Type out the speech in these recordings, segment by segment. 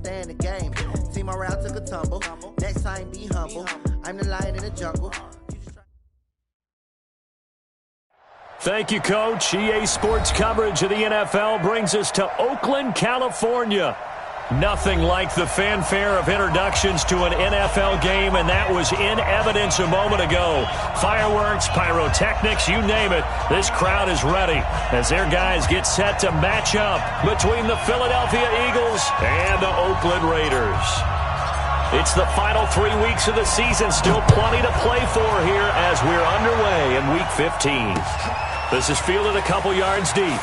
understand the game. See my route took a tumble. Next time, be humble. I'm the lion in the jungle. Thank you, Coach. EA Sports coverage of the NFL brings us to Oakland, California. Nothing like the fanfare of introductions to an NFL game, and that was in evidence a moment ago. Fireworks, pyrotechnics, you name it. This crowd is ready as their guys get set to match up between the Philadelphia Eagles and the Oakland Raiders. It's the final 3 weeks of the season. Still plenty to play for here as we're underway in Week 15. This is fielded a couple yards deep.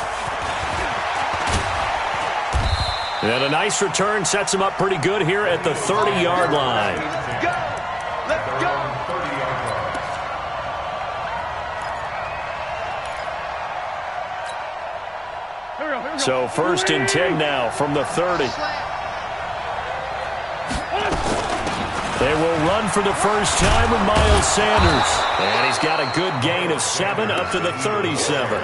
And a nice return sets him up pretty good here at the 30-yard line. Let's go! So 1st and 10 now from the 30. They will run for the first time with Miles Sanders. And he's got a good gain of 7 up to the 37.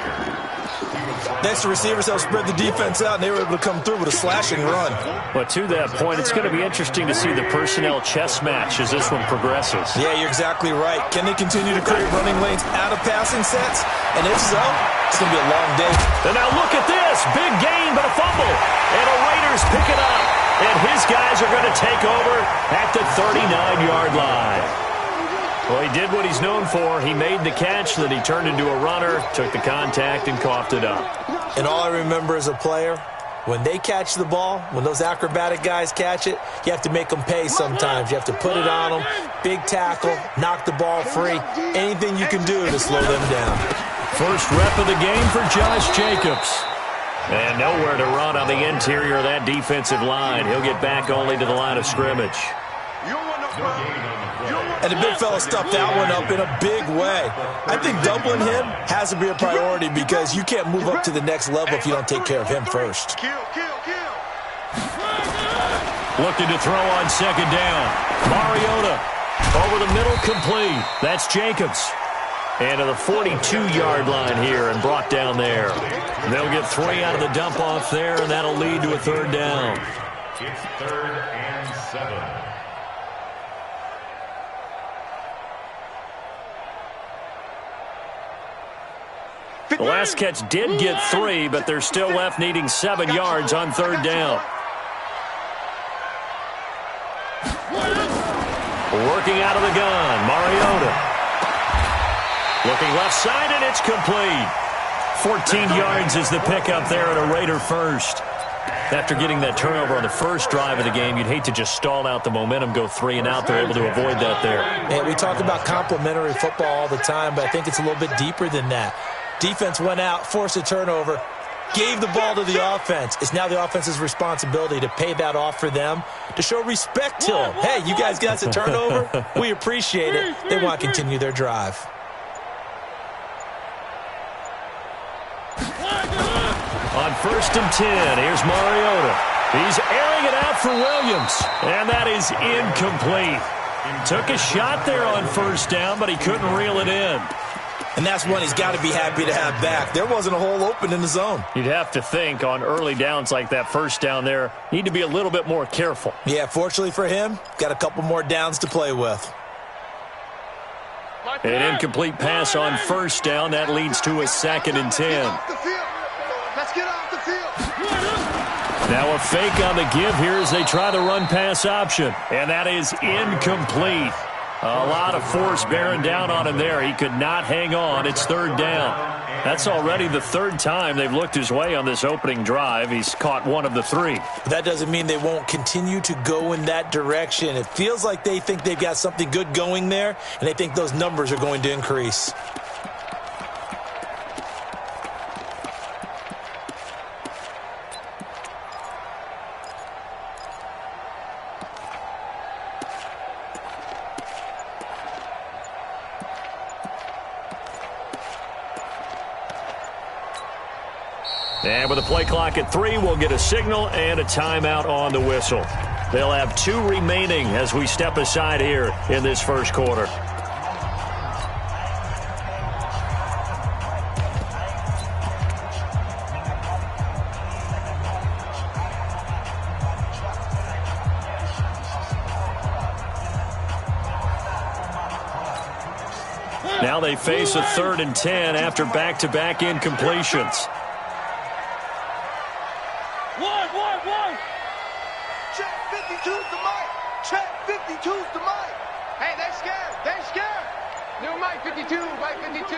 Next, the receivers helped spread the defense out, and they were able to come through with a slashing run. But to that point, it's going to be interesting to see the personnel chess match as this one progresses. Yeah, you're exactly right. Can they continue to create running lanes out of passing sets? And if so, it's going to be a long day. And now look at this. Big gain, but a fumble. And the Raiders pick it up. And his guys are going to take over at the 39-yard line. Well, he did what he's known for. He made the catch, then he turned into a runner, took the contact, and coughed it up. And all I remember as a player, when they catch the ball, when those acrobatic guys catch it, you have to make them pay sometimes. You have to put it on them, big tackle, knock the ball free, anything you can do to slow them down. First rep of the game for Josh Jacobs. And nowhere to run on the interior of that defensive line. He'll get back only to the line of scrimmage. And the big fella stuffed that one up in a big way. I think doubling him has to be a priority because you can't move up to the next level if you don't take care of him first. Looking to throw on 2nd down. Mariota over the middle, complete. That's Jacobs. And to the 42-yard line here and brought down there. They'll get 3 out of the dump off there, and that'll lead to a 3rd down. It's 3rd and 7. The last catch did get 3, but they're still left needing 7 yards on 3rd down. Working out of the gun, Mariota. Looking left side, and it's complete. 14 yards is the pickup there at a Raider first. After getting that turnover on the first drive of the game, you'd hate to just stall out the momentum, go 3 and out. They're able to avoid that there. And we talk about complementary football all the time, but I think it's a little bit deeper than that. Defense went out, forced a turnover, gave the ball to the offense. It's now the offense's responsibility to pay that off for them, to show respect to them. Hey, you guys got a turnover? We appreciate it. They want to continue their drive. On 1st and 10, here's Mariota. He's airing it out for Williams, and that is incomplete. Took a shot there on 1st down, but he couldn't reel it in. And that's one he's got to be happy to have back. There wasn't a hole open in the zone. You'd have to think on early downs like that 1st down there, need to be a little bit more careful. Yeah, fortunately for him, got a couple more downs to play with. An incomplete pass on 1st down. That leads to a 2nd and 10. Let's get off the field. Now a fake on the give here as they try to run pass option. And that is incomplete. A lot of force bearing down on him there. He could not hang on. It's 3rd down. That's already the 3rd time they've looked his way on this opening drive. He's caught 1 of the 3. That doesn't mean they won't continue to go in that direction. It feels like they think they've got something good going there, and they think those numbers are going to increase. And with a play clock at 3, we'll get a signal and a timeout on the whistle. They'll have 2 remaining as we step aside here in this 1st quarter. now they face a 3rd and 10 after back-to-back incompletions. One. Check 52's the mic. Check 52's the mic. Hey, they scared. New mic 52, mic 52.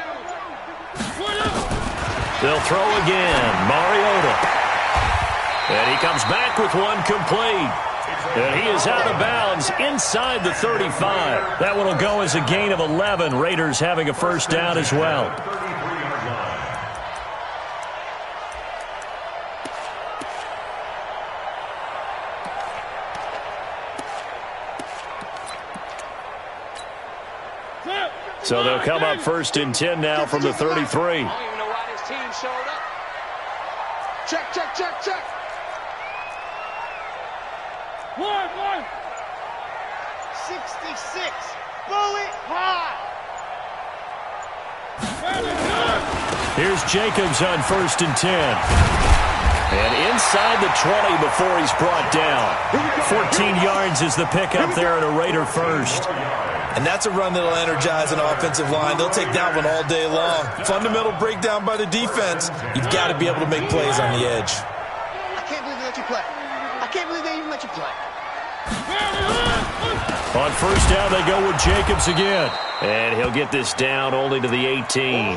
They'll throw again. Mariota. And he comes back with one complete. And he is out of bounds inside the 35. That one will go as a gain of 11. Raiders having a first down as well. So they'll come up 1st and 10 now from the 33. I don't even know why this team showed up. Check. One. 66. Bullet high. Here's Jacobs on 1st and 10. And inside the 20 before he's brought down. 14 yards is the pickup there at a Raider first. And that's a run that'll energize an offensive line. They'll take that one all day long. Fundamental breakdown by the defense. You've got to be able to make plays on the edge. I can't believe they let you play. I can't believe they even let you play. On first down, they go with Jacobs again. And he'll get this down only to the 18.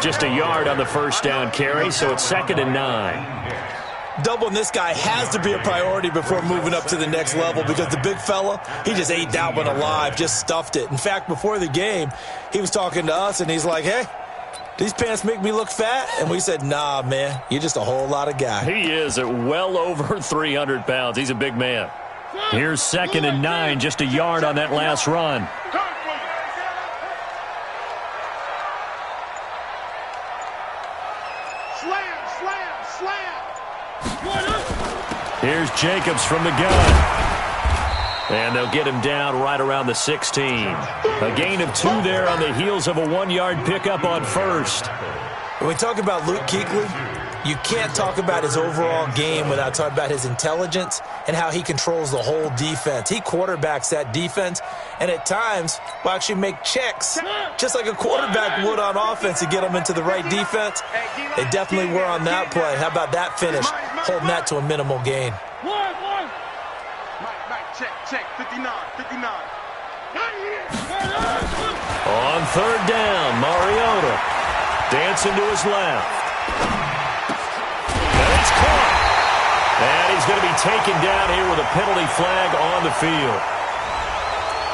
Just a yard on the first down carry, so it's 2nd and 9. Doubling this guy has to be a priority before moving up to the next level because the big fella, he just ate that one alive, just stuffed it. In fact, before the game, he was talking to us, and he's like, hey, these pants make me look fat? And we said, nah, man, you're just a whole lot of guy. He is at well over 300 pounds. He's a big man. Here's 2nd and 9, just a yard on that last run. Slam. Here's Jacobs from the gun. And they'll get him down right around the 16. A gain of 2 there on the heels of a 1-yard pickup on first. When we talk about Luke Kuechly, you can't talk about his overall game without talking about his intelligence and how he controls the whole defense. He quarterbacks that defense, and at times will actually make checks, just like a quarterback would on offense to get them into the right defense. They definitely were on that play. How about that finish, holding that to a minimal gain? Check, 59. On 3rd down, Mariota dancing to his left. And it's caught. And he's going to be taken down here with a penalty flag on the field.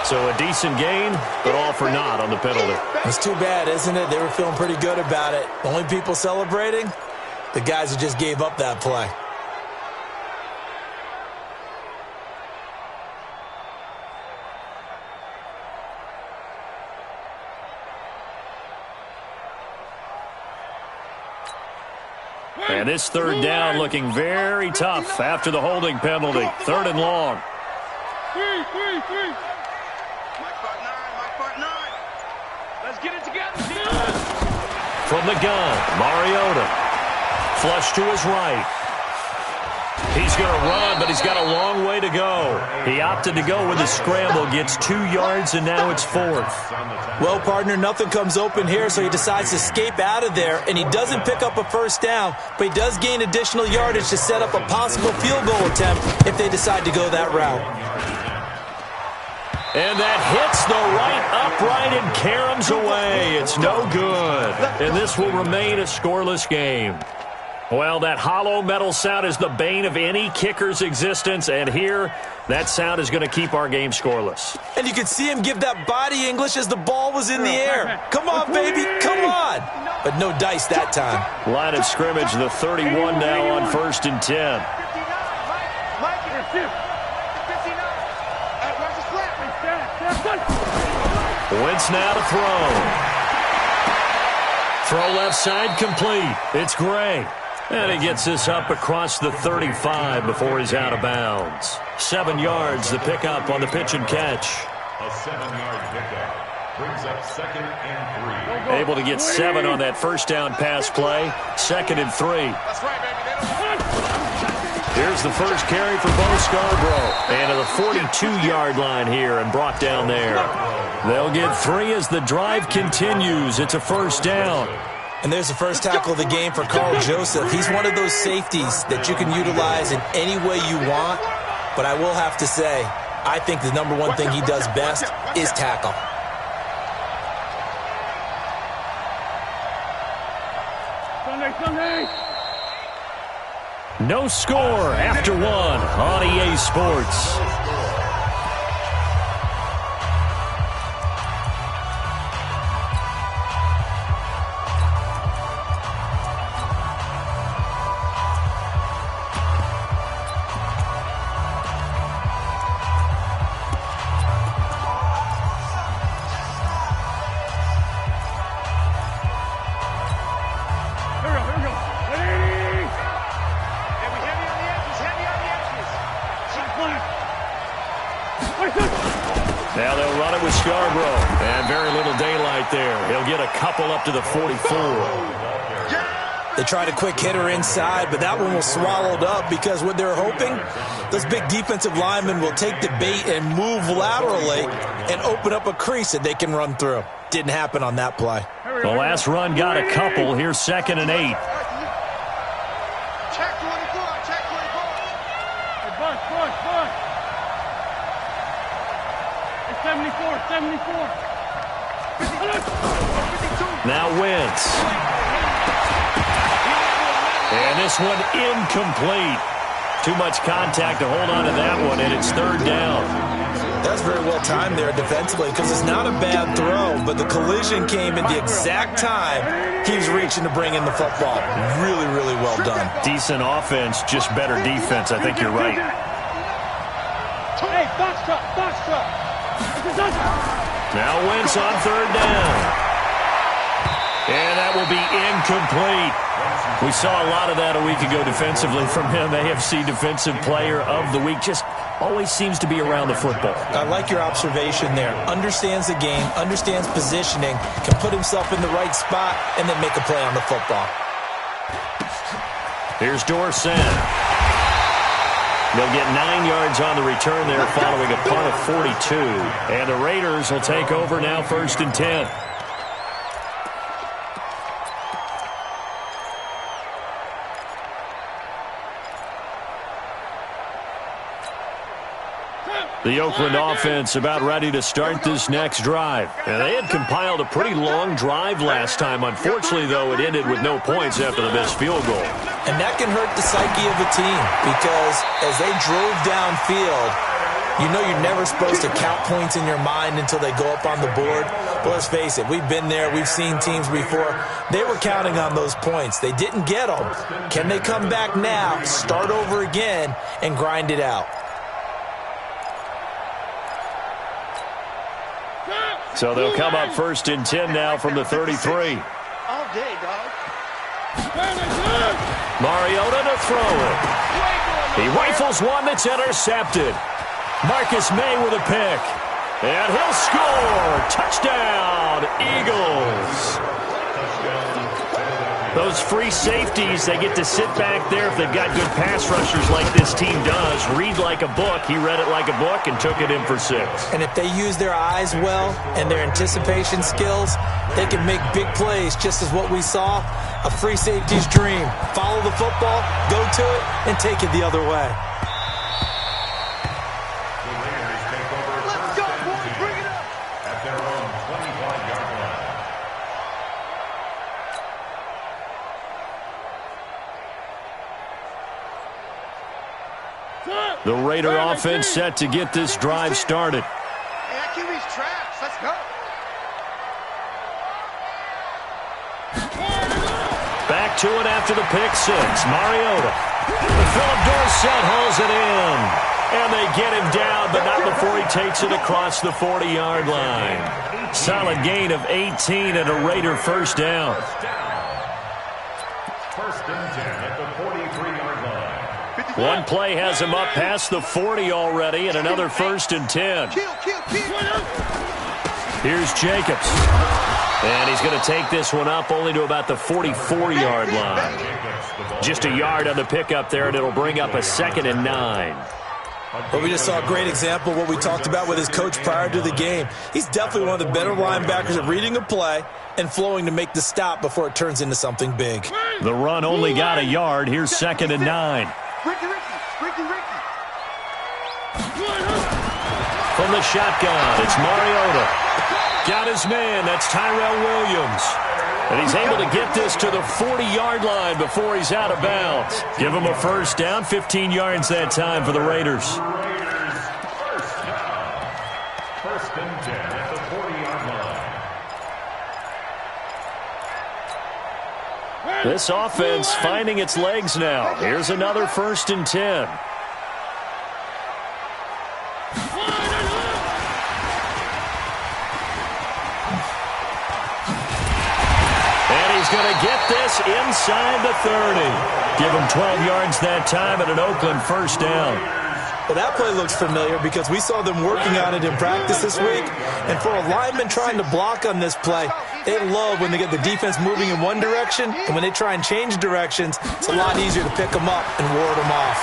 So a decent gain, but all for naught on the penalty. It's too bad, isn't it? They were feeling pretty good about it. The only people celebrating, the guys who just gave up that play. And this 3rd down looking very tough after the holding penalty. 3rd and long. Mike part 9. Let's get it together. From the gun, Mariota. Flush to his right. He's going to run, but he's got a long way to go. He opted to go with the scramble, gets 2 yards, and now it's 4th. Well, partner, nothing comes open here, so he decides to escape out of there, and he doesn't pick up a first down, but he does gain additional yardage to set up a possible field goal attempt if they decide to go that route. And that hits the right upright and caroms away. It's no good. And this will remain a scoreless game. Well, that hollow metal sound is the bane of any kicker's existence, and here, that sound is going to keep our game scoreless. And you could see him give that body English as the ball was in the air. Come on, baby, come on. But no dice that time. Line of scrimmage, the 31 now on 1st and 10. Wentz now to throw. Throw left side complete. It's Gray. And he gets this up across the 35 before he's out of bounds. 7 yards, the pickup on the pitch and catch. A 7-yard pickup brings up 2nd and 3. Able to get 7 on that first down pass play. 2nd and 3. That's right, baby. Here's the first carry for Bo Scarborough. And to the 42-yard line here and brought down there. They'll get 3 as the drive continues. It's a first down. And there's the first tackle of the game for Carl Joseph. He's one of those safeties that you can utilize in any way you want. But I will have to say, I think the number one thing he does best is tackle. No score after 1 on EA Sports. Now they'll run it with Scarborough. And very little daylight there. He'll get a couple up to the 44. They tried a quick hitter inside, but that one was swallowed up because what they're hoping, those big defensive linemen will take the bait and move laterally and open up a crease that they can run through. Didn't happen on that play. The last run got a couple. Here's 2nd and 8. Check 24, check 24. Hey, Bush. 74. 52. Now Wentz. And this one incomplete. Too much contact to hold on to that one, and it's 3rd down. That's very well timed there defensively because it's not a bad throw, but the collision came at the exact time he was reaching to bring in the football. Really, really well done. Decent offense, just better defense. I think you're right. Hey, box truck. Now Wentz on 3rd down. And that will be incomplete. We saw a lot of that a week ago defensively from him. AFC Defensive Player of the Week. Just always seems to be around the football. I like your observation there. Understands the game, understands positioning, can put himself in the right spot, and then make a play on the football. Here's Dorsett. They'll get 9 yards on the return there following a punt of 42. And the Raiders will take over now 1st and 10. The Oakland offense about ready to start this next drive. And they had compiled a pretty long drive last time. Unfortunately, though, it ended with no points after the missed field goal. And that can hurt the psyche of a team because as they drove downfield, you know you're never supposed to count points in your mind until they go up on the board. But let's face it, we've been there. We've seen teams before. They were counting on those points. They didn't get them. Can they come back now, start over again, and grind it out? So they'll come up 1st and 10 now from the 33. All day, dog. Mariota to throw it. He rifles one that's intercepted. Marcus May with a pick. And he'll score. Touchdown, Eagles. Those free safeties, they get to sit back there if they've got good pass rushers like this team does. Read like a book. He read it like a book and took it in for 6. And if they use their eyes well and their anticipation skills, they can make big plays, just as what we saw, a free safety's dream. Follow the football, go to it, and take it the other way. Let's go, boys. Bring it up. At their own 25-yard line. The Raider offense set to get this drive started. Hey, that QB's trash. Let's go. Back to it after the pick 6. Mariota. Philip Dorsett hauls it in. And they get him down, but not before he takes it across the 40-yard line. Solid gain of 18 and a Raider first down. 1st and 10 at the 43-yard line. One play has him up past the 40 already, and another 1st and 10. Here's Jacobs. And he's going to take this one up only to about the 44-yard line. Just a yard on the pickup there, and it'll bring up a 2nd and 9. Well, we just saw a great example of what we talked about with his coach prior to the game. He's definitely one of the better linebackers at reading a play and flowing to make the stop before it turns into something big. The run only got a yard. Here's 2nd and 9. Ricky. From the shotgun, it's Mariota. Got his man. That's Tyrell Williams. And he's able to get this to the 40-yard line before he's out of bounds. Give him a first down, 15 yards that time for the Raiders. First and 10 at the 40-yard line. This offense finding its legs now. Here's another 1st and 10. He's going to get this inside the 30. Give him 12 yards that time and an Oakland first down. Well, that play looks familiar because we saw them working on it in practice this week. And for a lineman trying to block on this play, they love when they get the defense moving in one direction. And when they try and change directions, it's a lot easier to pick them up and ward them off.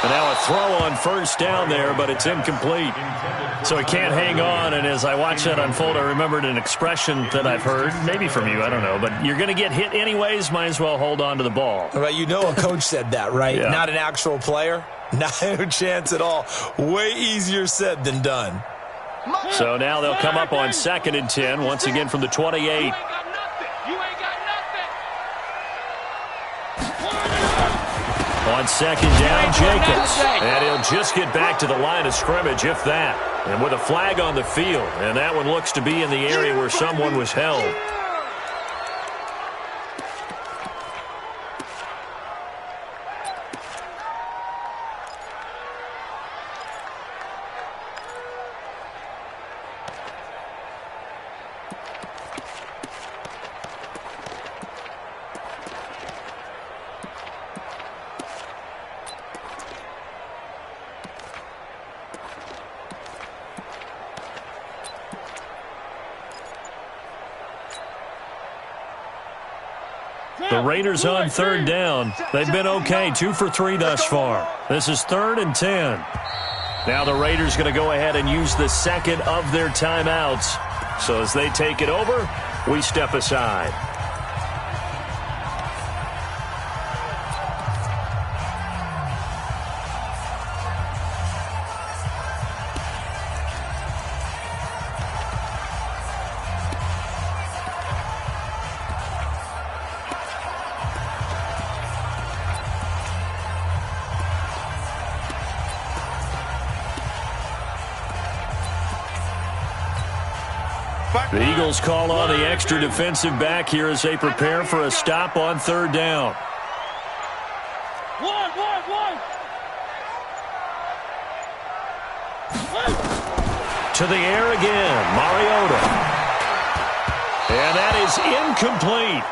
And now a throw on first down there, but it's incomplete. So he can't hang on, and as I watch that unfold, I remembered an expression that I've heard, maybe from you, I don't know, but you're going to get hit anyways, might as well hold on to the ball. Right, you know a coach said that, right? Yeah. Not an actual player. No chance at all. Way easier said than done. So now they'll come up on 2nd and 10, once again from the 28. On 2nd down, Jacobs. And he'll just get back to the line of scrimmage, if that. And with a flag on the field. And that one looks to be in the area where someone was held. The Raiders on 3rd down. They've been okay, 2 for 3 thus far. This is 3rd and 10. Now the Raiders going to go ahead and use the second of their timeouts. So as they take it over, we step aside. The Eagles call on the extra defensive back here as they prepare for a stop on 3rd down. To the air again, Mariota. And that is incomplete.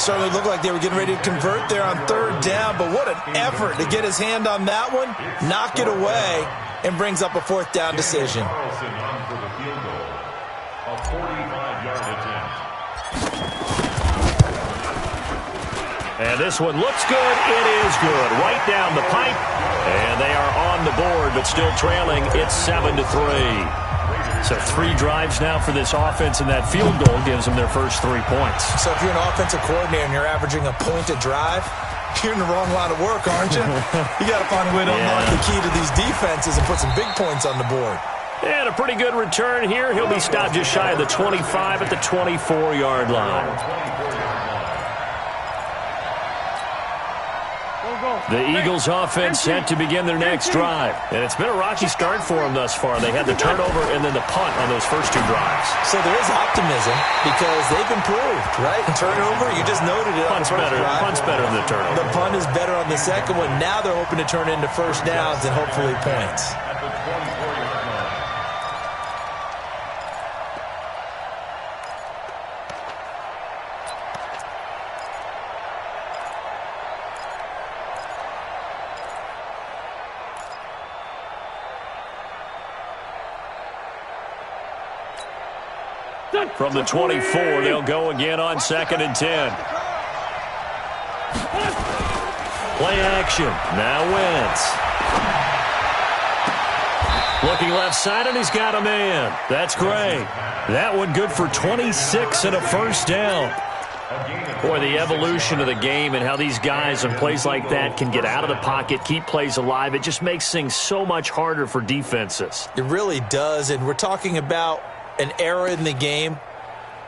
Certainly looked like they were getting ready to convert there on 3rd down, but what an effort to get his hand on that one, knock it away, and brings up a 4th down decision. A 45-yard attempt. And this one looks good. It is good. Right down the pipe. And they are on the board, but still trailing. It's 7-3. So 3 drives now for this offense, and that field goal gives them their first 3 points. So if you're an offensive coordinator and you're averaging a point a drive, you're in the wrong line of work, aren't you? You got to find a way to unlock the key to these defenses and put some big points on the board. And a pretty good return here. He'll be stopped just shy of the 25 at the 24-yard line. The Eagles offense set to begin their next drive. And it's been a rocky start for them thus far. They had the turnover and then the punt on those first 2 drives. So there is optimism because they've improved, right? Turnover, you just noted it. Punt's better than the turnover. The punt is better on the second one. Now they're hoping to turn into first downs and hopefully points. At the 24-yard line. From the 24, they'll go again on 2nd and 10. Play action. Now Wentz. Looking left side, and he's got a man. That's great. That one good for 26 and a first down. Boy, the evolution of the game and how these guys on plays like that can get out of the pocket, keep plays alive, it just makes things so much harder for defenses. It really does, and we're talking about an era in the game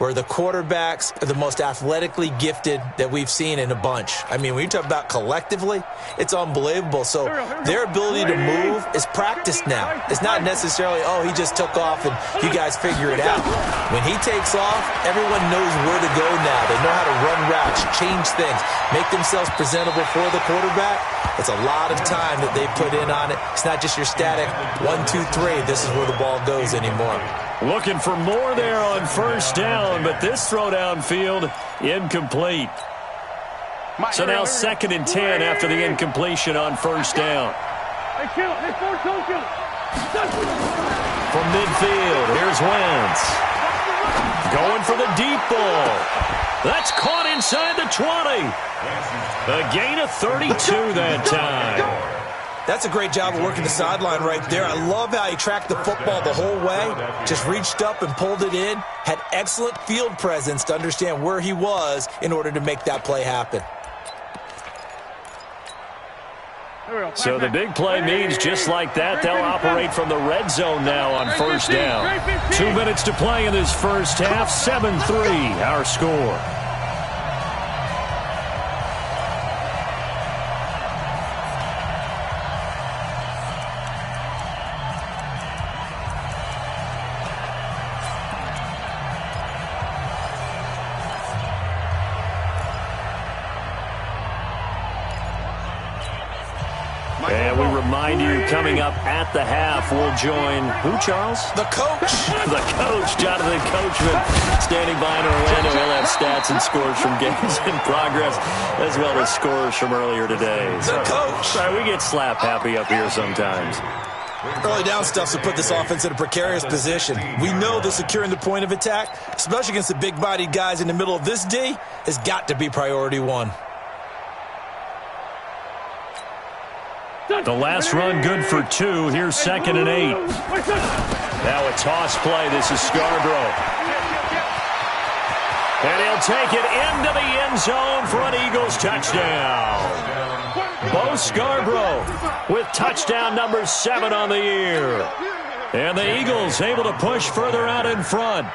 where the quarterbacks are the most athletically gifted that we've seen in a bunch. I mean, when you talk about collectively, it's unbelievable. So their ability to move is practiced now. It's not necessarily, oh, he just took off and you guys figure it out. When he takes off, everyone knows where to go now. They know how to run routes, change things, make themselves presentable for the quarterback. It's a lot of time that they put in on it. It's not just your static 1, 2, 3. This is where the ball goes anymore. Looking for more there on first down, but this throw downfield incomplete. So now 2nd and 10 after the incompletion on first down. From midfield, here's Wentz. Going for the deep ball. That's caught inside the 20. A gain of 32 that time. That's a great job of working the sideline right there. I love how he tracked the football the whole way, just reached up and pulled it in, had excellent field presence to understand where he was in order to make that play happen. So the big play means just like that, they'll operate from the red zone now on first down. 2 minutes to play in this first half, 7-3 our score. And we remind you, coming up at the half, we'll join who, Charles? The coach. The coach, Jonathan Coachman, standing by in Orlando. He'll have stats and scores from games in progress, as well as scores from earlier today. The coach. Sorry, we get slap happy up here sometimes. Early down stuff to put this offense in a precarious position. We know that securing the point of attack, especially against the big-bodied guys in the middle of this D, has got to be priority one. The last run good for 2. Here's 2nd and 8. Now a toss play. This is Scarborough. And he'll take it into the end zone for an Eagles touchdown. Bo Scarborough with touchdown number 7 on the year. And the Eagles able to push further out in front.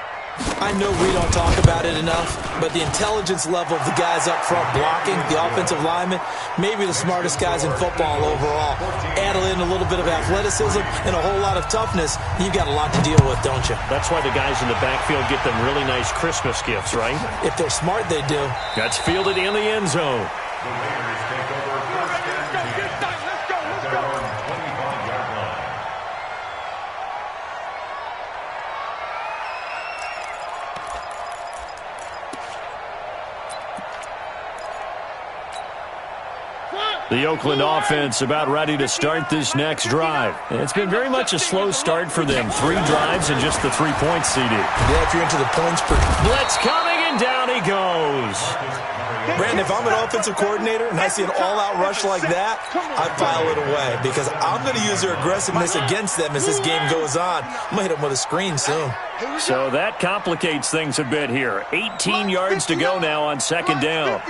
I know we don't talk about it enough, but the intelligence level of the guys up front blocking, the offensive linemen, maybe the smartest guys in football overall. Add in a little bit of athleticism and a whole lot of toughness, you've got a lot to deal with, don't you? That's why the guys in the backfield get them really nice Christmas gifts, right? If they're smart, they do. That's fielded in the end zone. The Raiders take over first and 10 at their own 25-yard line. The Oakland offense about ready to start this next drive. It's been very much a slow start for them. 3 drives and just the 3 points seeded. Yeah, if you're into the points per... Blitz coming, and down he goes. Brandon, if I'm an offensive coordinator and I see an all-out rush like that, I file it away because I'm going to use their aggressiveness against them as this game goes on. I'm going to hit them with a screen soon. So that complicates things a bit here. 18 yards to go now on 2nd down.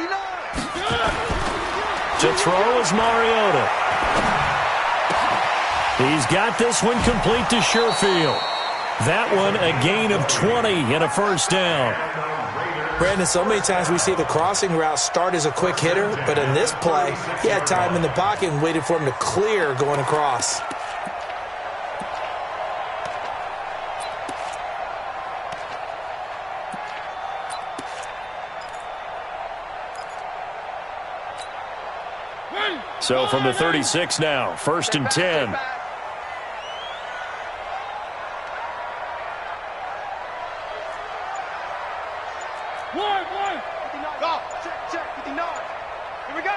To throw is Mariota. He's got this one complete to Sherfield. That one a gain of 20 and a first down. Brandon, so many times we see the crossing route start as a quick hitter, but in this play, he had time in the pocket and waited for him to clear going across. So from the 36 now, 1st and 10. Go. Check, 59. Here we go.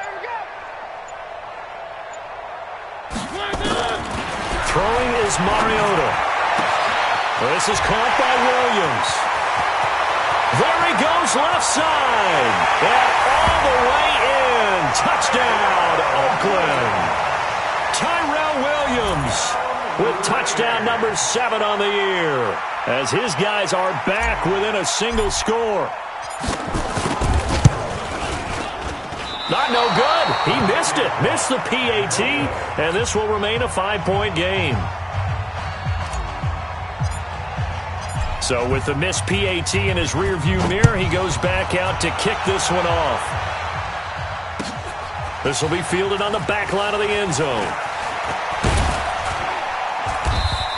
Throwing is Mariota. This is caught by Williams. There he goes, left side. And all the way in. Touchdown, Oakland. Tyrell Williams with touchdown number 7 on the year, as his guys are back within a single score. Not no good. He missed it. Missed the PAT, and this will remain a 5-point game. So with the missed PAT in his rearview mirror, he goes back out to kick this one off. This will be fielded on the back line of the end zone.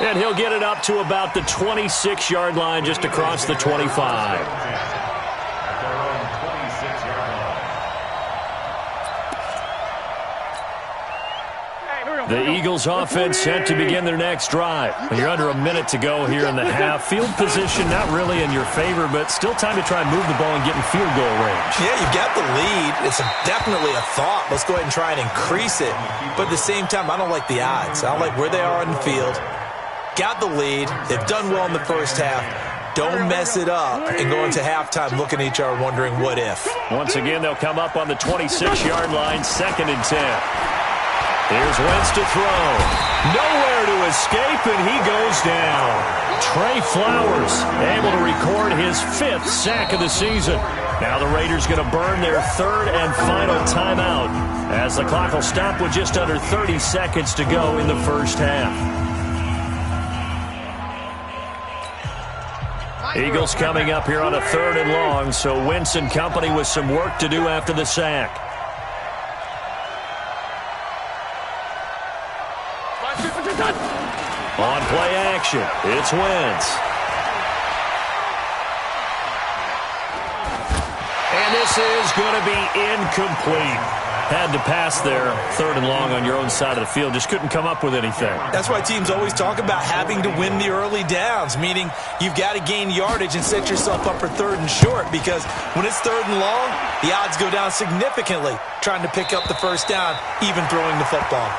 And he'll get it up to about the 26-yard line, just across the 25. The Eagles offense set to begin their next drive. You're under a minute to go here in the half. Field position not really in your favor, but still time to try and move the ball and get in field goal range. Yeah, you've got the lead. It's definitely a thought. Let's go ahead and try and increase it. But at the same time, I don't like the odds. I don't like where they are on the field. Got the lead. They've done well in the first half. Don't mess it up and go into halftime looking at each other wondering what if. Once again, they'll come up on the 26-yard line, 2nd and 10. Here's Wentz to throw. Nowhere to escape, and he goes down. Trey Flowers able to record his 5th sack of the season. Now the Raiders going to burn their 3rd and final timeout, as the clock will stop with just under 30 seconds to go in the first half. Eagles coming up here on a 3rd and long, so Wentz and company with some work to do after the sack. On play action, it's Wentz. And this is going to be incomplete. Had to pass there, 3rd and long on your own side of the field. Just couldn't come up with anything. That's why teams always talk about having to win the early downs, meaning you've got to gain yardage and set yourself up for 3rd and short, because when it's 3rd and long, the odds go down significantly trying to pick up the first down, even throwing the football.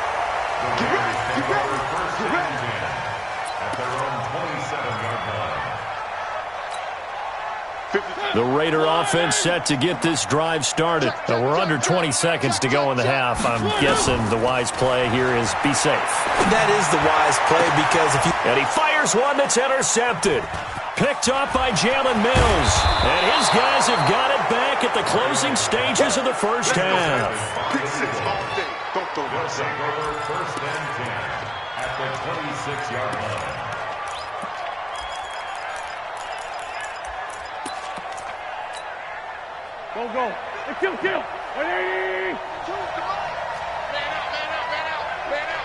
The Raider offense set to get this drive started. We're under 20 seconds to go in the half. I'm guessing the wise play here is be safe. That is the wise play, because if you... And he fires one that's intercepted. Picked up by Jalen Mills. And his guys have got it back at the closing stages of the first half. First and 10 at the 26-yard line. Go. Kill. Hey!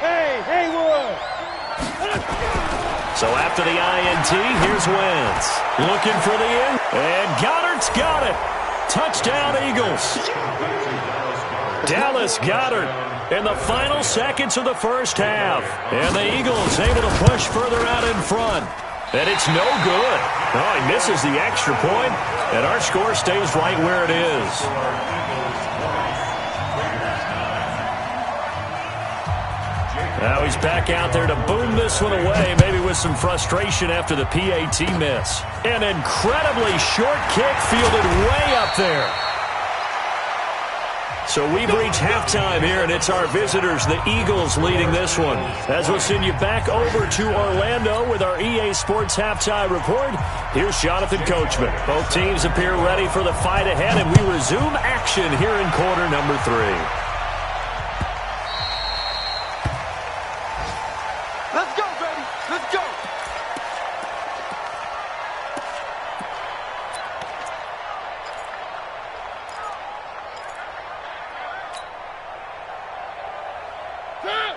Hey, Wood! So after the INT, here's Wentz. Looking for the in. And Goddard's got it. Touchdown, Eagles. Dallas Goedert in the final seconds of the first half. And the Eagles able to push further out in front. And it's no good. Oh, he misses the extra point, and our score stays right where it is. Now he's back out there to boom this one away, maybe with some frustration after the PAT miss. An incredibly short kick fielded way up there. So we've reached halftime here, and it's our visitors, the Eagles, leading this one. As we'll send you back over to Orlando with our EA Sports Halftime Report, here's Jonathan Coachman. Both teams appear ready for the fight ahead, and we resume action here in quarter number 3. Let's go, baby. Let's go.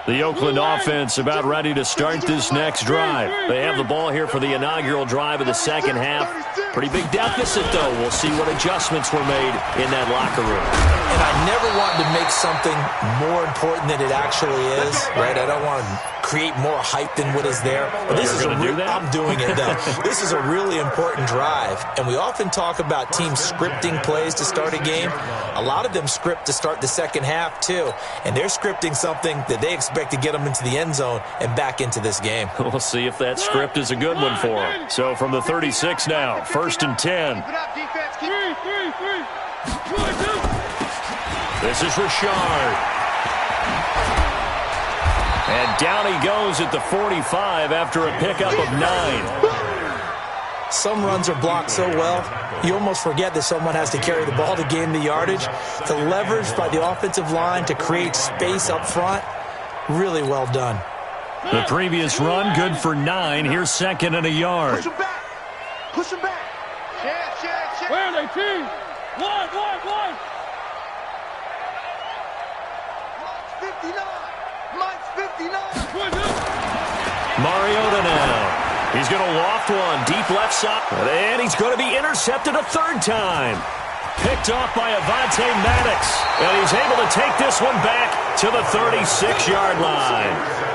The Oakland offense about ready to start this next drive. They have the ball here for the inaugural drive of the second half. Pretty big deficit, though. We'll see what adjustments were made in that locker room. And I never want to make something more important than it actually is, right? I don't want to create more hype than what is there. But this is I'm doing it, though. This is a really important drive. And we often talk about teams scripting plays to start a game. A lot of them script to start the second half, too. And they're scripting something that they expect expect to get them into the end zone and back into this game. We'll see if that script is a good one for him. So from the 36 now, 1st and 10. This is Richard. And down he goes at the 45 after a pickup of 9. Some runs are blocked so well, you almost forget that someone has to carry the ball to gain the yardage. To leverage by the offensive line to create space up front, really well done. The previous run, good for 9. Here's 2nd and a yard. Push him back. Push him back. Check. Where are they, team? One. Mike's 59. Mariota now. He's going to loft one deep left side. And he's going to be intercepted a 3rd time. Picked off by Avonte Maddox. And he's able to take this one back to the 36-yard line.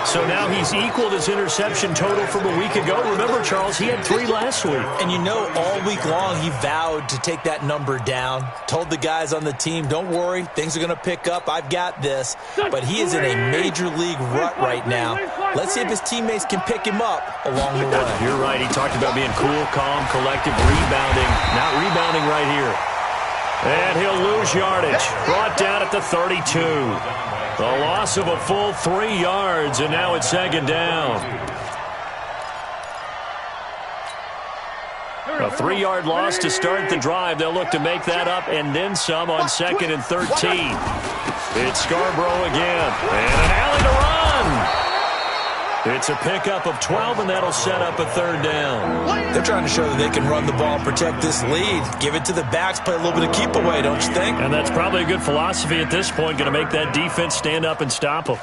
So now he's equaled his interception total from a week ago. Remember, Charles, he had 3 last week. And you know, all week long he vowed to take that number down. Told the guys on the team, don't worry, things are going to pick up. I've got this. But he is in a major league rut right now. Let's see if his teammates can pick him up along the way. You're right. He talked about being cool, calm, collective, rebounding. Not rebounding right here. And he'll lose yardage. Brought down at the 32. The loss of a full 3 yards, and now it's 2nd down. A 3-yard loss to start the drive. They'll look to make that up and then some on 2nd and 13. It's Scarborough again. And an alley to run. It's a pickup of 12, and that'll set up a 3rd down. They're trying to show that they can run the ball and protect this lead. Give it to the backs, play a little bit of keep away, don't you think? And that's probably a good philosophy at this point, going to make that defense stand up and stop them.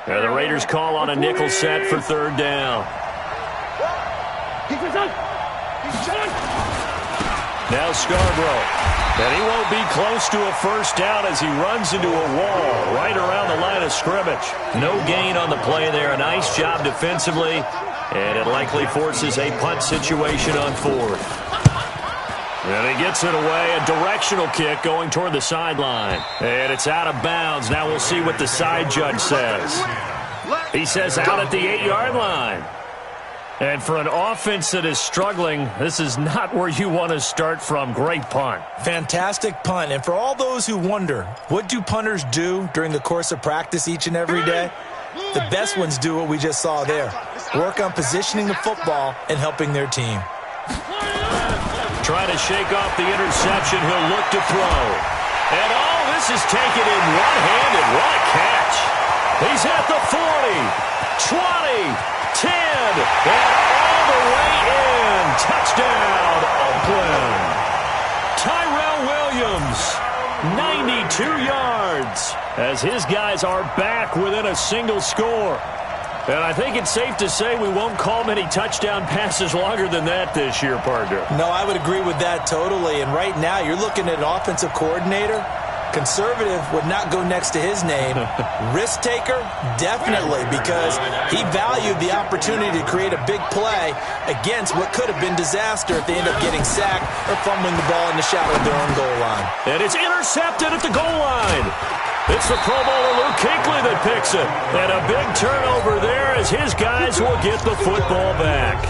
The Raiders call on a nickel set for 3rd down. Now Scarborough. And he won't be close to a 1st down as he runs into a wall right around the line of scrimmage. No gain on the play there. A nice job defensively. And it likely forces a punt situation on 4th. And he gets it away. A directional kick going toward the sideline. And it's out of bounds. Now we'll see what the side judge says. He says out at the 8-yard line. And for an offense that is struggling, this is not where you want to start from. Great punt. Fantastic punt. And for all those who wonder, what do punters do during the course of practice each and every day? The best ones do what we just saw there. Work on positioning the football and helping their team. Trying to shake off the interception. He'll look to throw. And this is taken in one-handed. What a catch. He's at the 40, 20, 10, and all the way in. Touchdown, Oakland. Tyrell Williams, 92 yards, as his guys are back within a single score. And I think it's safe to say we won't call many touchdown passes longer than that this year, partner. No, I would agree with that totally. And right now, you're looking at an offensive coordinator. Conservative would not go next to his name. Risk taker, definitely, because he valued the opportunity to create a big play against what could have been disaster if they end up getting sacked or fumbling the ball in the shadow of their own goal line. And it's intercepted at the goal line. It's the Pro Bowler Luke Kuechly that picks it. And a big turnover there as his guys will get the football back.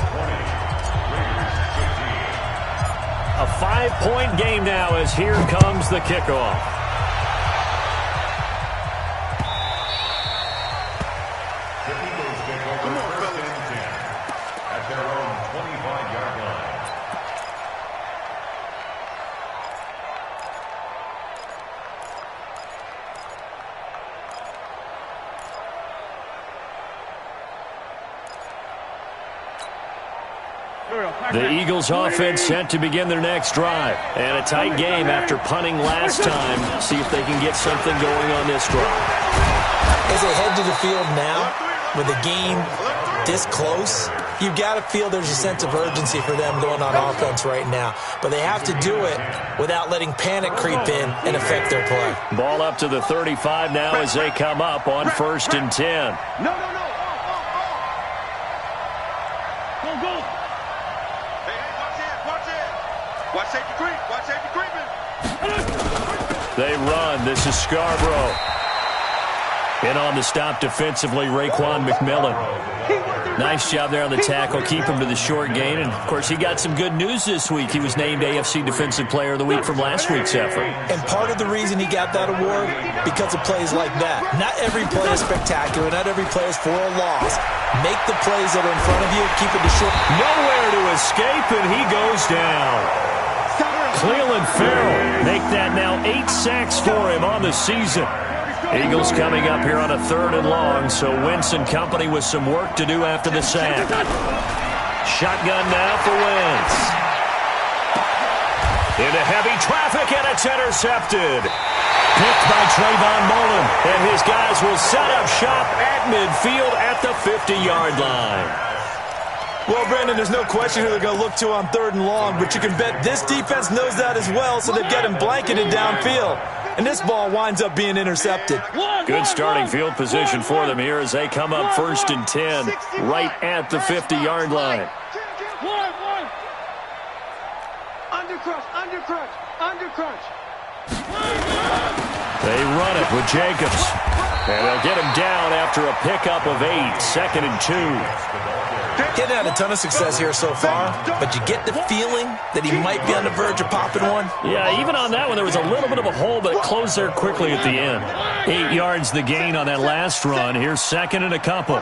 A 5-point game now as here comes the kickoff. The Eagles offense set to begin their next drive. And a tight game after punting last time. See if they can get something going on this drive. As they head to the field now, with the game this close, you've got to feel there's a sense of urgency for them going on offense right now. But they have to do it without letting panic creep in and affect their play. Ball up to the 35 now as they come up on 1st and 10. No. Watch safety creep. Watch safety creeping. They run. This is Scarborough. In on the stop defensively, Raekwon McMillan. Nice job there on the tackle. Keep him to the short gain. And, of course, he got some good news this week. He was named AFC Defensive Player of the Week from last week's effort. And part of the reason he got that award, because of plays like that. Not every play is spectacular. Not every play is for a loss. Make the plays that are in front of you. Keep it to short. Nowhere to escape, and he goes down. Cleveland Farrell make that now 8 sacks for him on the season. Eagles coming up here on a 3rd and long, so Wentz and company with some work to do after the sack. Shotgun now for Wentz. Into heavy traffic, and it's intercepted. Picked by Trayvon Mullen, and his guys will set up shop at midfield at the 50-yard line. Well, Brandon, there's no question who they're going to look to on 3rd and long, but you can bet this defense knows that as well, so they've got him blanketed downfield. And this ball winds up being intercepted. Good starting field position for them here as they come up 1st and 10, right at the 50-yard line. Under crunch. They run it with Jacobs. And they'll get him down after a pickup of 8, 2nd and 2. Getting had a ton of success here so far, but you get the feeling that he might be on the verge of popping one. Yeah, even on that one, there was a little bit of a hole, but it closed there quickly at the end. 8 yards the gain on that last run. Here's 2nd and a couple.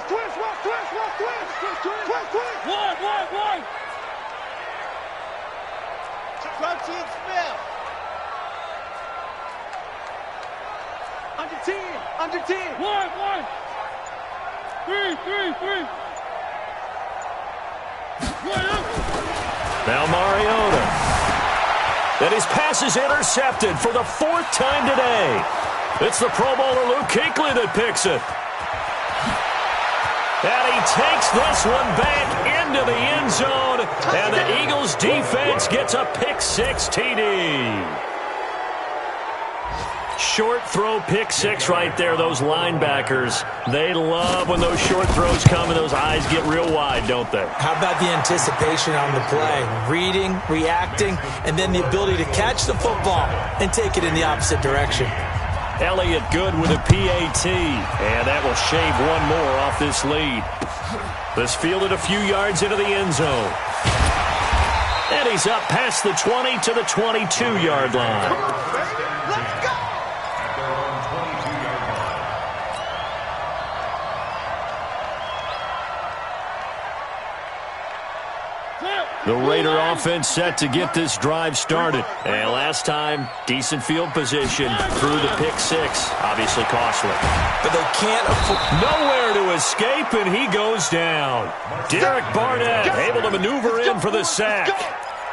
Under 10. One. 3. Now Mariota. And his pass is intercepted for the 4th time today. It's the Pro Bowler Luke Kuechly that picks it. And he takes this one back into the end zone. And the Eagles defense gets a pick-6 TD. Short throw, pick-6 right there. Those linebackers, they love when those short throws come and those eyes get real wide, don't they? How about the anticipation on the play? Reading, reacting, and then the ability to catch the football and take it in the opposite direction. Elliott good with a PAT, and that will shave one more off this lead. This fielded a few yards into the end zone. And he's up past the 20 to the 22-yard line. The Raider offense set to get this drive started. And last time, decent field position through the pick-6. Obviously costly. But they can't afford... Nowhere to escape, and he goes down. Derek Barnett able to maneuver in for the sack.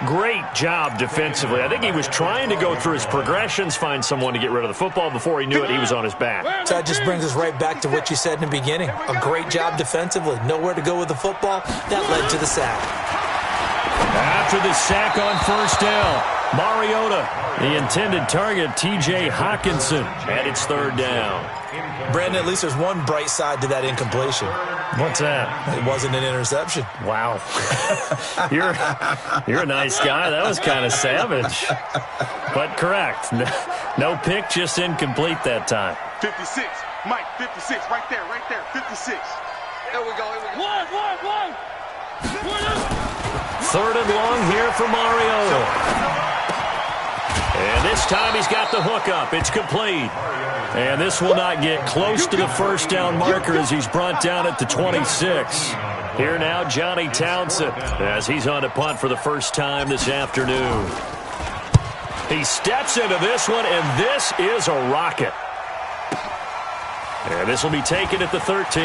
Great job defensively. I think he was trying to go through his progressions, find someone to get rid of the football. Before he knew it, he was on his back. So that just brings us right back to what you said in the beginning. A great job defensively. Nowhere to go with the football. That led to the sack. After the sack on 1st down, Mariota, the intended target, T.J. Hawkinson, and it's 3rd down. Brandon, at least there's one bright side to that incompletion. What's that? It wasn't an interception. Wow. You're a nice guy. That was kind of savage. But correct. No pick, just incomplete that time. 56. Mike, 56. Right there. 56. There we go. One. 3rd and long here for Mariota. And this time he's got the hook up. It's complete. And this will not get close to the 1st down marker as he's brought down at the 26. Here now, Johnny Townsend, as he's on to punt for the first time this afternoon. He steps into this one, and this is a rocket. And this will be taken at the 13.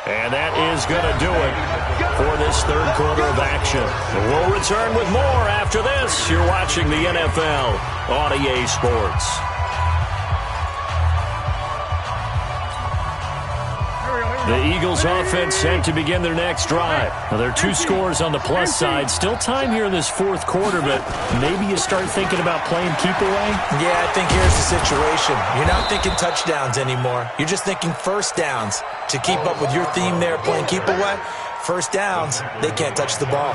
And that is going to do it for this 3rd quarter of action. We'll return with more after this. You're watching the NFL on EA Sports. The Eagles offense set to begin their next drive. Now, there are 2 scores on the plus side. Still time here in this 4th quarter, but maybe you start thinking about playing keep away? Yeah, I think here's the situation. You're not thinking touchdowns anymore. You're just thinking 1st downs. To keep up with your theme there, playing keep away, first downs, they can't touch the ball.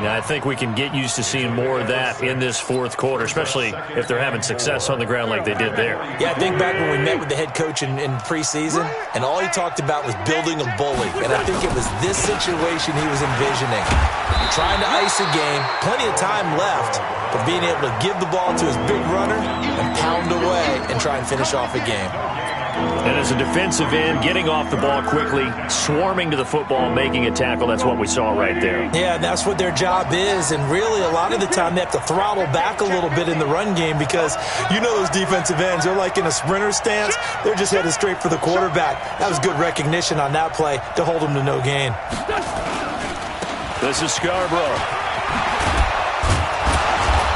Yeah, I think we can get used to seeing more of that in this fourth quarter, especially if they're having success on the ground like they did there. Yeah, I think back when we met with the head coach in preseason, and all he talked about was building a bully. And I think it was this situation he was envisioning. Trying to ice a game, plenty of time left, but being able to give the ball to his big runner and pound away and try and finish off a game. And as a defensive end, getting off the ball quickly, swarming to the football, making a tackle, that's what we saw right there. Yeah, and that's what their job is. And really, a lot of the time, they have to throttle back a little bit in the run game because you know those defensive ends, they're like in a sprinter stance. They're just headed straight for the quarterback. That was good recognition on that play to hold them to no gain. This is Scarborough.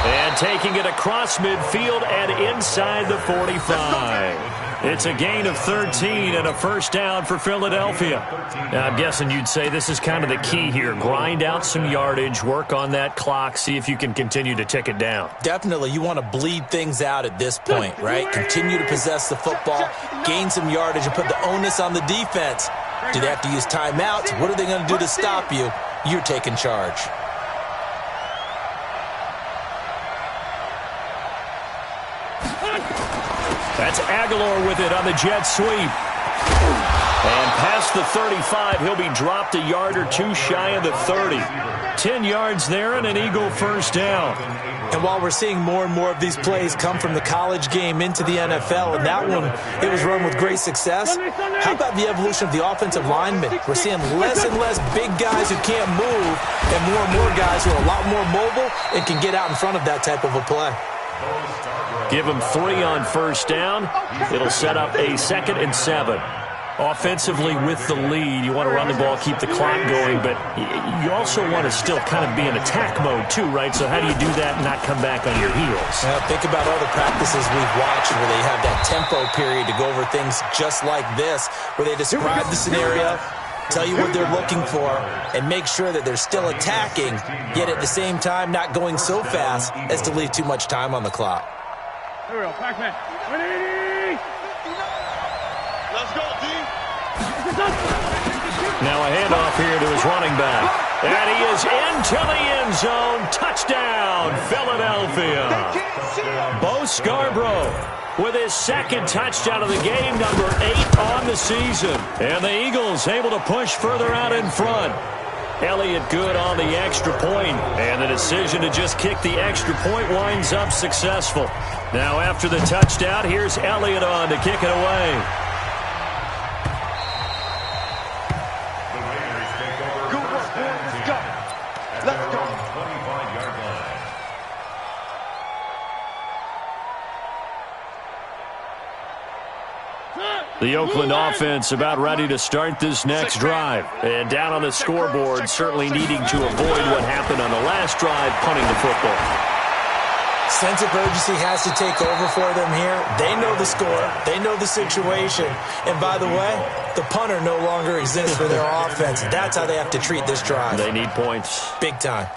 And taking it across midfield and inside the 45. It's a gain of 13 and a first down for Philadelphia. Now, I'm guessing you'd say this is kind of the key here. Grind out some yardage, work on that clock, see if you can continue to tick it down. Definitely, you want to bleed things out at this point, right? Continue to possess the football, gain some yardage, and put the onus on the defense. Do they have to use timeouts? What are they going to do to stop you? You're taking charge. That's Aguilar with it on the jet sweep. And past the 35, he'll be dropped a yard or two shy of the 30. 10 yards there and an Eagle first down. And while we're seeing more and more of these plays come from the college game into the NFL, and that one, it was run with great success, how about the evolution of the offensive linemen? We're seeing less and less big guys who can't move and more guys who are a lot more mobile and can get out in front of that type of a play. Give them 3 on first down. It'll set up a 2nd and 7. Offensively with the lead, you want to run the ball, keep the clock going, but you also want to still kind of be in attack mode too, right? So how do you do that and not come back on your heels? Well, think about all the practices we've watched where they have that tempo period to go over things just like this, where they describe the scenario, tell you what they're looking for, and make sure that they're still attacking, yet at the same time not going so fast as to leave too much time on the clock. Here we go, Pac-Man. 180! Let's go, D! Now a handoff here to his running back. And he is into the end zone. Touchdown, Philadelphia. Bo Scarborough with his 2nd touchdown of the game, number 8 on the season. And the Eagles able to push further out in front. Elliott good on the extra point, and the decision to just kick the extra point winds up successful. Now after the touchdown, here's Elliott on to kick it away. Good work, boy. Let's go. Let's go. 25-yard line. The Oakland offense about ready to start this next drive. And down on the scoreboard, certainly needing to avoid what happened on the last drive, punting the football. Sense of urgency has to take over for them here. They know the score. They know the situation. And by the way, the punter no longer exists for their offense. That's how they have to treat this drive. They need points. Big time.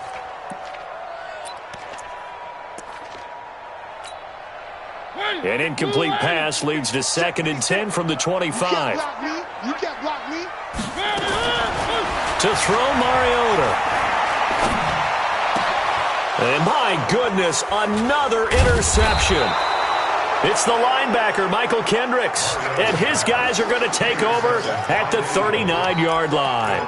An incomplete pass leads to 2nd and 10 from the 25. You can't block me. To throw Mariota. And my goodness, another interception. It's the linebacker, Michael Kendricks. And his guys are going to take over at the 39-yard line.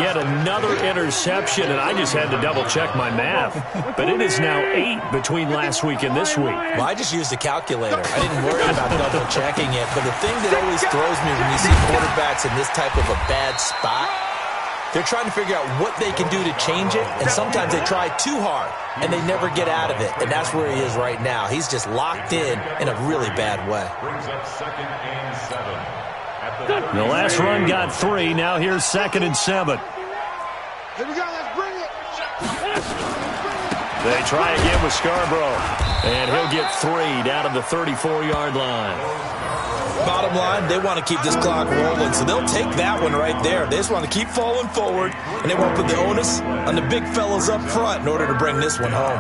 Yet another interception, and I just had to double-check my math. But it is now 8 between last week and this week. Well, I just used a calculator. I didn't worry about double-checking it. But the thing that always throws me when you see quarterbacks in this type of a bad spot, they're trying to figure out what they can do to change it, and sometimes they try too hard, and they never get out of it. And that's where he is right now. He's just locked in a really bad way. Brings up 2nd and 7. The last run got 3. Now here's 2nd and 7. Here we go. Let's bring it. They try again with Scarborough. And he'll get 3 down to the 34-yard line. Bottom line, they want to keep this clock rolling, so they'll take that one right there. They just want to keep falling forward, and they want to put the onus on the big fellas up front in order to bring this one home.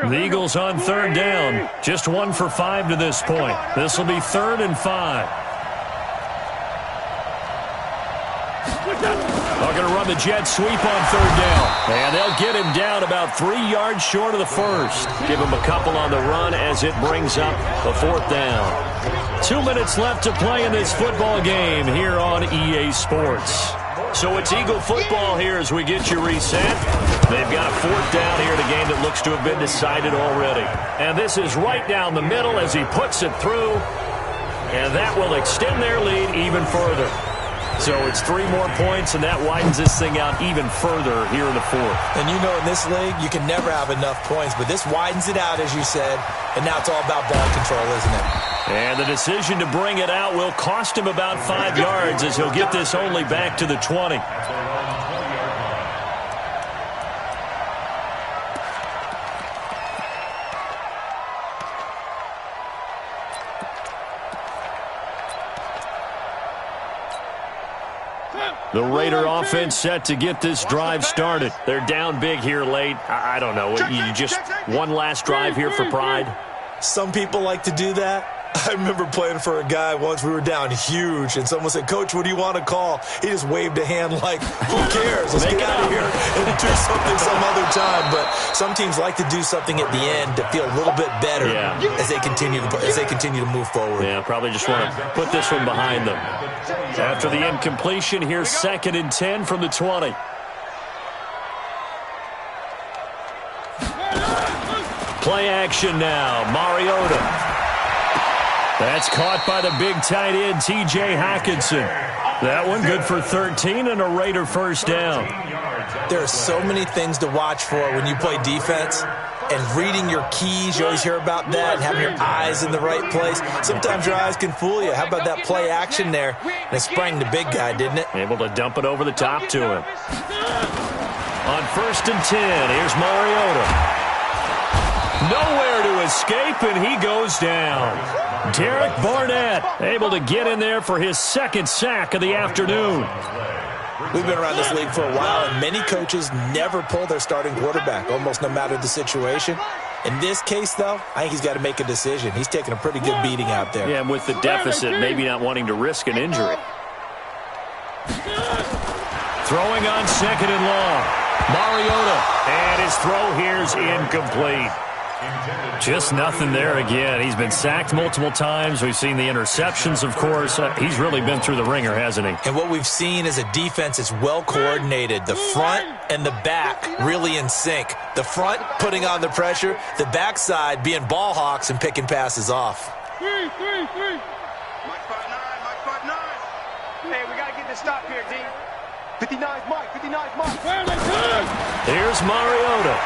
The Eagles on third down. Just 1 for 5 to this point. This will be 3rd and 5. They're going to run the jet sweep on third down. And they'll get him down about 3 yards short of the first. Give him a couple on the run as it brings up the 4th down. 2 minutes left to play in this football game here on EA Sports. So it's Eagle football here as we get you reset. They've got a 4th down here in a game that looks to have been decided already. And this is right down the middle as he puts it through. And that will extend their lead even further. So it's 3 more points, and that widens this thing out even further here in the 4th. And you know in this league, you can never have enough points, but this widens it out, as you said, and now it's all about ball control, isn't it? And the decision to bring it out will cost him about 5 yards as he'll get this only back to the 20. The Raider offense set to get this drive started. They're down big here late. I don't know. You just one last drive here for pride? Some people like to do that. I remember playing for a guy once. We were down huge, and someone said, "Coach, what do you want to call?" He just waved a hand like, "Who cares? Let's get out of here and do something some other time." But some teams like to do something at the end to feel a little bit better as they continue to move forward. Yeah, probably just want to put this one behind them. After the incompletion, here's 2nd and 10 from the 20. Play action now. Mariota. That's caught by the big tight end, T.J. Hockenson. That one good for 13 and a Raider 1st down. There are so many things to watch for when you play defense. And reading your keys, you always hear about that, and having your eyes in the right place. Sometimes your eyes can fool you. How about that play action there? And it sprang the big guy, didn't it? Able to dump it over the top to him. On 1st and 10, here's Mariota. Nowhere to escape, and he goes down. Derek Barnett able to get in there for his 2nd sack of the afternoon. We've been around this league for a while, and many coaches never pull their starting quarterback, almost no matter the situation. In this case, though, I think he's got to make a decision. He's taking a pretty good beating out there. Yeah, and with the deficit, maybe not wanting to risk an injury. Throwing on 2nd and long. Mariota, and his throw here's incomplete. Just nothing there again. He's been sacked multiple times. We've seen the interceptions, of course. He's really been through the ringer, hasn't he? And what we've seen is a defense that's well coordinated. The front and the back really in sync. The front putting on the pressure. The backside being ball hawks and picking passes off. Mike 5'9", Mike 5'9". Hey, we got to get this stop here, D. 59's Mike, 59's Mike. Here's Mariota.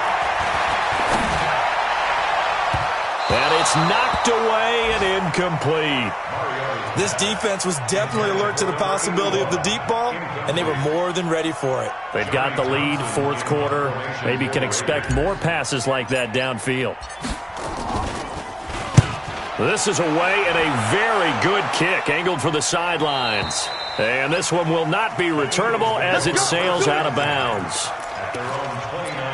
And it's knocked away and incomplete. This defense was definitely alert to the possibility of the deep ball, and they were more than ready for it. They've got the lead, 4th quarter. Maybe can expect more passes like that downfield. This is away and a very good kick, angled for the sidelines. And this one will not be returnable as it sails out of bounds. At their own 29-yard line.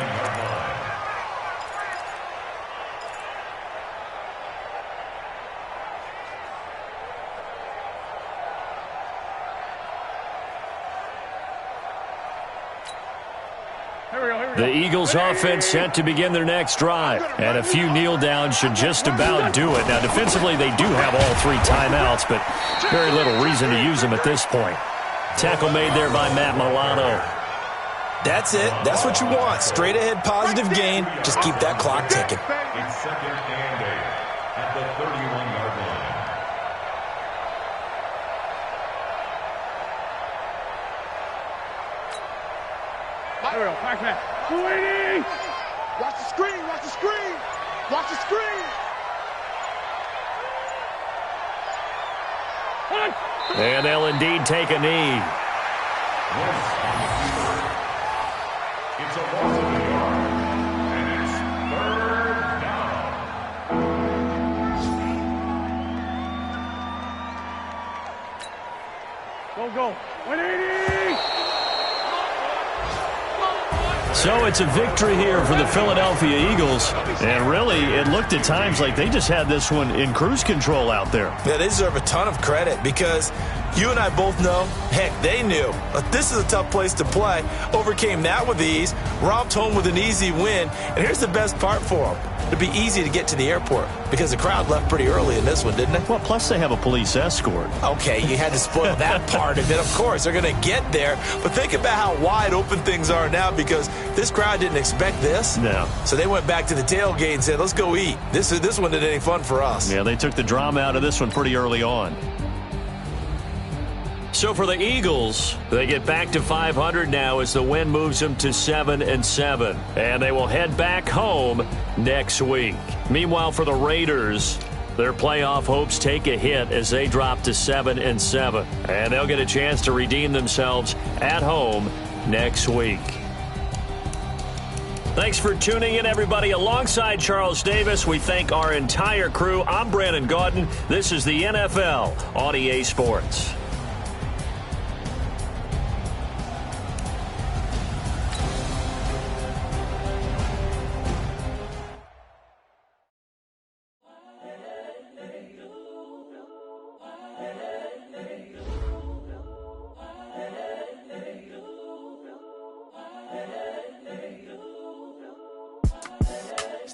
The Eagles offense set to begin their next drive, and a few kneel downs should just about do it. Now, defensively, they do have all 3 timeouts, but very little reason to use them at this point. Tackle made there by Matt Milano. That's it. That's what you want. Straight ahead positive gain. Just keep that clock ticking. It's 2nd and 8 at the 31-yard line. There we go. Back man. 280. Watch the screen, watch the screen. Watch the screen. And they'll indeed take a knee. It's a loss of a yard, and it's 3rd down. Go. 180. So it's a victory here for the Philadelphia Eagles. And really, it looked at times like they just had this one in cruise control out there. Yeah, they deserve a ton of credit because you and I both know, heck, they knew. This is a tough place to play. Overcame that with ease, romped home with an easy win. And here's the best part for them. It'd be easy to get to the airport because the crowd left pretty early in this one, didn't it? Well, plus they have a police escort. Okay, you had to spoil that part of it. Of course, they're going to get there. But think about how wide open things are now because this crowd didn't expect this. No. So they went back to the tailgate and said, let's go eat. This one didn't any fun for us. Yeah, they took the drama out of this one pretty early on. So for the Eagles, they get back to 500 now as the win moves them to 7-7. And they will head back home next week. Meanwhile, for the Raiders, their playoff hopes take a hit as they drop to 7-7. And they'll get a chance to redeem themselves at home next week. Thanks for tuning in, everybody. Alongside Charles Davis, we thank our entire crew. I'm Brandon Gaudin. This is the NFL on EA Sports.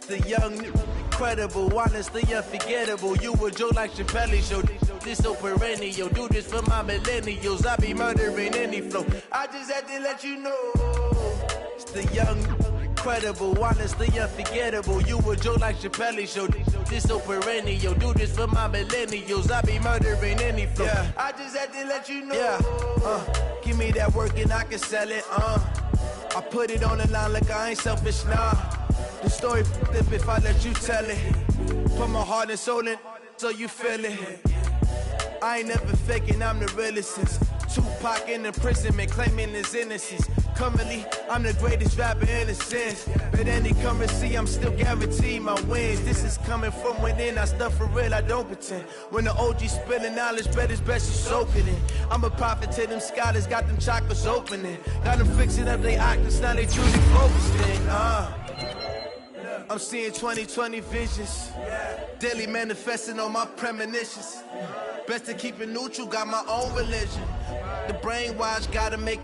The young, incredible, honestly unforgettable. You a joke like Chappelle Show. This so perennial. Do this for my millennials. I be murdering any flow. I just had to let you know. It's the young, incredible, honestly unforgettable. You a joke like Chappelle Show. This so perennial. Do this for my millennials. I be murdering any flow. Yeah. I just had to let you know. Yeah. Give me that work and I can sell it. I put it on the line like I ain't selfish, nah. The story flip if I let you tell it. Put my heart and soul in so you feel it. I ain't never faking, I'm the realest since Tupac in imprisonment, claiming his innocence. Currently, I'm the greatest rapper in a sense. But any currency, I'm still guaranteed my wins. This is coming from within, I stuff for real, I don't pretend. When the OG spilling knowledge, bet it's best you soak it in. I'm a prophet to them scholars, got them chakras opening. Got them fixing up they octaves, now they truly focused in. I'm seeing 2020 visions. Daily manifesting on my premonitions. Best to keep it neutral, got my own religion. The brainwash gotta make